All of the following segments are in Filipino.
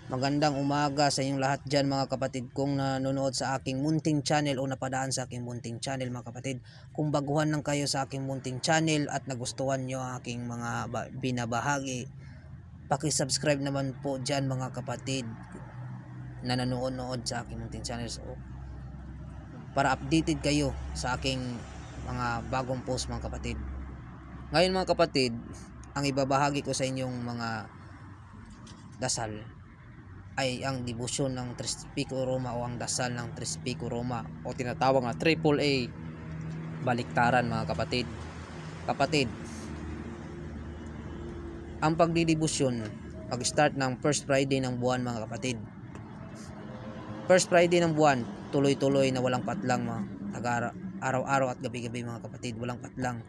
Magandang umaga sa inyong lahat dyan mga kapatid kung nanonood sa aking munting channel o napadaan sa aking munting channel mga kapatid. Kung baguhan lang kayo sa aking munting channel at nagustuhan nyo ang aking mga binabahagi, paki-subscribe naman po dyan mga kapatid na nanonood sa aking munting channel. So, para updated kayo sa aking mga bagong post mga kapatid. Ngayon mga kapatid, ang ibabahagi ko sa inyong mga dasal ay ang debosyon ng Tres Pico Roma o ang dasal ng Tres Pico Roma o tinatawag nga AAA baliktaran mga kapatid. Kapatid, ang pagdidebosyon pag-start ng first Friday ng buwan mga kapatid. First Friday ng buwan, tuloy-tuloy na walang patlang mga araw-araw at gabi-gabi mga kapatid, walang patlang.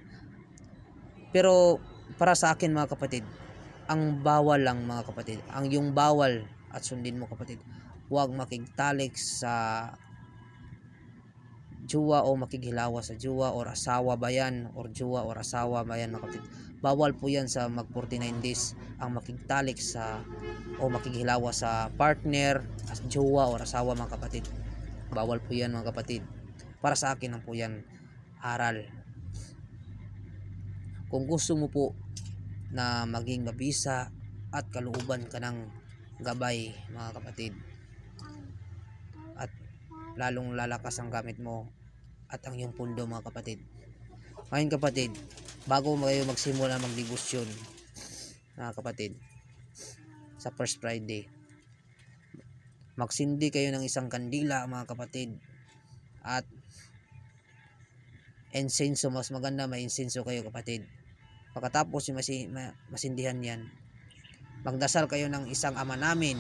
Pero para sa akin mga kapatid, ang bawal lang mga kapatid, ang yung bawal at sundin mo kapatid, huwag makigtalik sa juwa o makighilawa sa juwa or asawa ba yan or juwa or asawa ba yan mga kapatid. Bawal po yan sa mag 49 days ang makigtalik sa o makighilawa sa partner, as juwa or asawa mga kapatid. Bawal po yan mga kapatid. Para sa akin lang po yan aral. Kung gusto mo po na maging mabisa at kalooban ka ng gabay mga kapatid at lalong lalakas ang gamit mo at ang iyong pundo mga kapatid. Ngayon kapatid, bago kayo magsimula magdebosyon mga kapatid sa first Friday, magsindi kayo ng isang kandila mga kapatid at insenso, mas maganda may insenso kayo kapatid. Pagkatapos yung masindihan yan, magdasal kayo ng isang Ama Namin,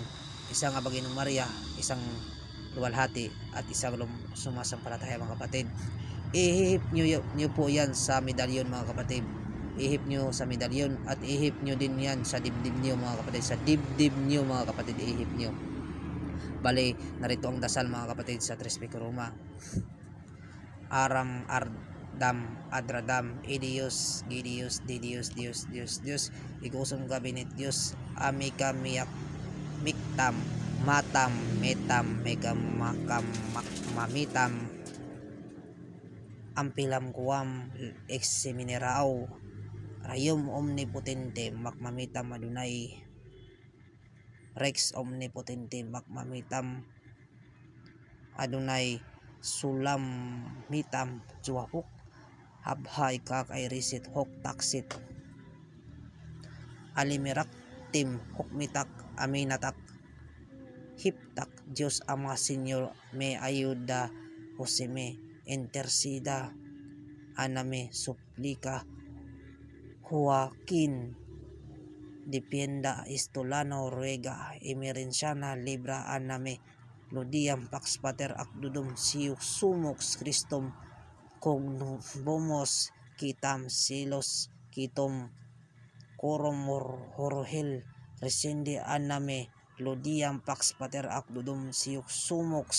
isang Abaginong Maria, isang luwalhati at isang sumasampalataya mga kapatid. Ihip nyo po yan sa medalyon mga kapatid. Ihip nyo sa medalyon at ihip nyo din yan sa dibdib nyo mga kapatid. Sa dibdib nyo mga kapatid, ihip nyo. Bali, narito ang dasal mga kapatid sa Tres Pico Roma. Aram Ardam Adradam Idios Gidios Didios Dios Dios Dios Igusum Gabinet Dios Amika Miyak Miktam Matam Metam Megam Makam Mamitam Ampilam Kuam Exsemineraw Rayum Omnipotente Makmamitam Adunay Rex Omnipotente Makmamitam Adunay Sulam Mitam Juwahuk Habhay Kak ay risit hok taksit Alimirak Tim Hukmitak Aminatak Hiptak Diyos Ama Senyor me ayuda Joseme Intersida Aname Suplika Joaquin Depienda Istolano Ruega Emerenciana Libra Aname Lodiam Pax Pater Akdudum Siuk Sumox Christum Cognumos Kitam Silos Kitom Koromor Horohel Resende Aname Lodiam Pax Pater Akdudum Siuk Sumox.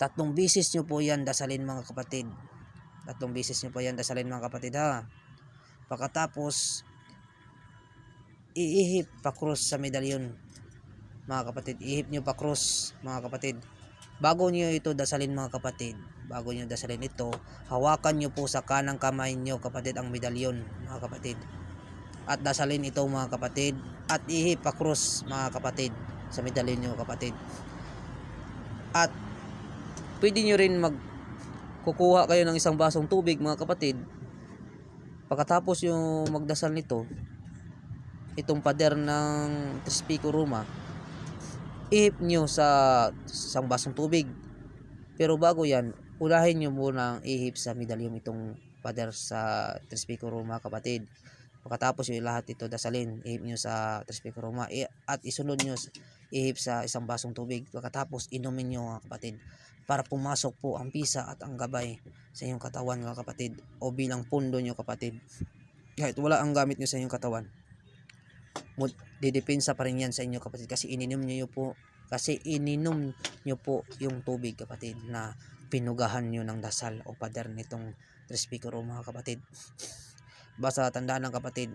Tatlong bisis nyo po yan dasalin mga kapatid. Tatlong bisis nyo po yan dasalin mga kapatid ha. Pagkatapos iihip pa cross sa medalyon mga kapatid. Ihip nyo pa cross mga kapatid. Bago nyo ito dasalin mga kapatid, bago nyo dasalin ito, hawakan nyo po sa kanang kamay nyo kapatid ang medalyon mga kapatid. At dasalin ito mga kapatid. At ihip pa cross mga kapatid sa medalyon nyo kapatid. At pwede nyo rin kukuha kayo ng isang basong tubig mga kapatid. Pagkatapos yung magdasal nito, itong pader ng Tres Pico Roma, ihip nyo sa isang basong tubig. Pero bago yan, unahin nyo muna ihip sa medalyon itong pader sa Tres Pico Roma kapatid. Pagkatapos yung lahat ito dasalin, ihip nyo sa Tres Pico Roma at isunod nyo ihip sa isang basong tubig. Pagkatapos inumin nyo mga kapatid para pumasok po ang pisa at ang gabay sa inyong katawan mga kapatid o bilang pundo nyo kapatid. Kahit wala ang gamit nyo sa inyong katawan, didepensa pa rin yan sa inyo kapatid kasi ininom nyo po yung tubig kapatid na pinugahan nyo ng dasal o pader nitong Tres Pico Roma kapatid. Basta tandaan lang kapatid,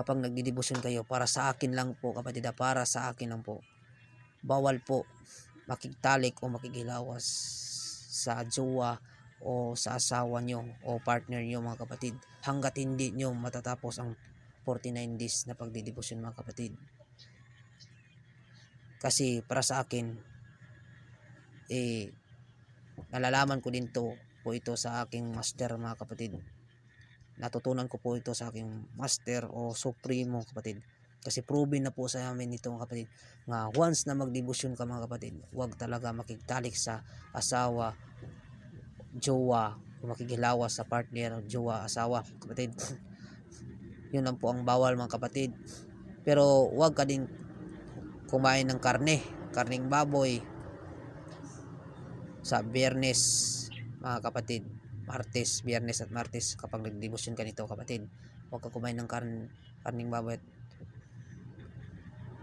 kapag nagdidibusyon kayo, para sa akin lang po kapatid, para sa akin lang po. Bawal po makigtalik o makikilawas sa jowa o sa asawa nyo o partner nyo mga kapatid, hanggat hindi nyo matatapos ang 49 days na pagdidibusyon mga kapatid. Kasi para sa akin, nalalaman ko din po ito sa aking master mga kapatid. Natutunan ko po ito sa aking master o supremo kapatid. Kasi proven na po sa amin ito mga kapatid, nga once na magdibusyon ka mga kapatid, huwag talaga makigtalik sa asawa, jowa, o makikilawas sa partner, jowa, asawa kapatid. Yun lang po ang bawal mga kapatid. Pero huwag ka din kumain ng karning baboy sa Biyernes mga kapatid, Martes, Biyernes at Martes kapag nagdibusyon ka nito kapatid. Huwag ka kumain ng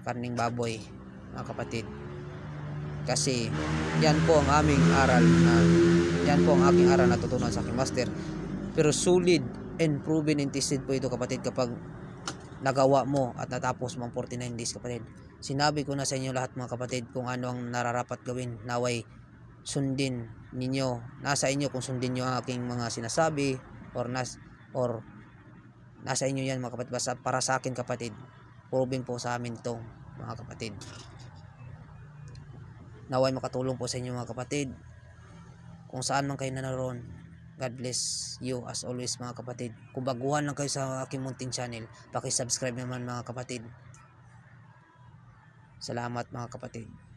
karning baboy mga kapatid. Kasi yan po ang aming aral yan po ang aking aral natutunan sa aking master. Pero solid and proven and tested po ito kapatid kapag nagawa mo at natapos mo ang 49 days kapatid. Sinabi ko na sa inyo lahat mga kapatid kung ano ang nararapat gawin. Naway sundin ninyo, nasa inyo kung sundin nyo ang aking mga sinasabi or nasa inyo yan mga kapatid. Basta para sa akin kapatid, proven po sa amin to mga kapatid. Naway makatulong po sa inyo mga kapatid kung saan man kayo naroon. God bless you as always mga kapatid. Kung baguhan lang kayo sa aking munting channel, paki-subscribe naman mga kapatid. Salamat mga kapatid.